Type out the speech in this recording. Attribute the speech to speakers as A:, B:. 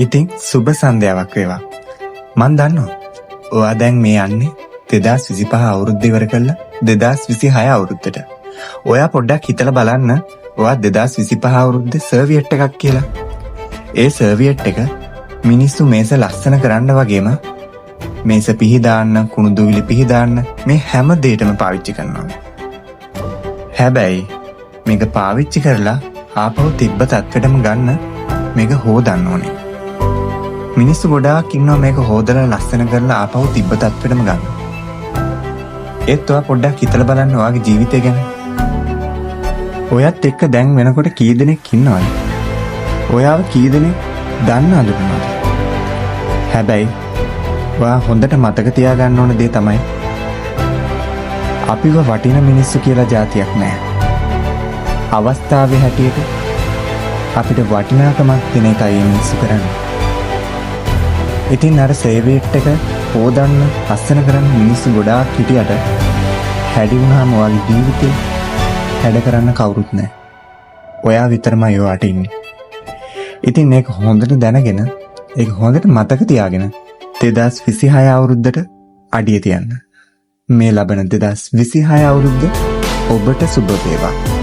A: ඉතින් සුබ සන්ධ්‍යාවක් වේවා. මන් දන්නවා ඔයා දැන් මේ යන්නේ 2025 අවුරුද්ද ඉවර කරලා 2026 අවුරුද්දට. ඔයා පොඩ්ඩක් හිතලා බලන්න ඔයා 2025 අවුරුද්දේ සර්වියට් එකක් කියලා. ඒ සර්වියට් එක මිනිස්සු මේස ලස්සන කරන්න වගේම මේස පිහදාන්න, කුණු දුවිලි පිහදාන්න මේ හැම දෙයකම පාවිච්චි කරනවා. හැබැයි මේක පාවිච්චි කරලා ආපහු තිබ්බ තත්ත්වෙටම ගන්න මේක හොදන්න ඕනේ. මිනිස්සු ගොඩාක් ඉන්නවා මේක හොදලා ලස්සන කරලා ආපහු තිබ්බ තත්ත්වෙටම ගන්න. ඒත් ඔයා පොඩ්ඩක් හිතලා බලන්න ඔයාගේ ජීවිතය ගැන. ඔයත් එක්ක දැන් වෙනකොට කී දෙනෙක් ඉන්නවද? ඔයාව කී දෙනෙක් දන්න අඳුරනවද? හැබැයි ඔයා හොඳට මතක තියාගන්න ඕන දේ තමයි අපිව වටින මිනිස්සු කියලා જાතියක් නැහැ. අවස්ථාවේ හැටියට අපිට වටිනාකමක් දෙන එකයි මිනිස්සු කරන්නේ. ඉතින් අර සේවේට් එක හොදන්න, ලස්සන කරන්න මිනිස්සු ගොඩාක් හිටියට හැඩි වුණාම ඔයාගේ ජීවිතේ හැඩ කරන්න කවුරුත් නැහැ. ඔයා විතරමයි ඔයාට ඉන්නේ. ඉතින් මේක හොඳට දැනගෙන, ඒක හොඳට මතක තියාගෙන 2026 අවුරුද්දට අඩිය තියන්න. මේ ලබන 2026 අවුරුද්ද ඔබට සුබ වේවා.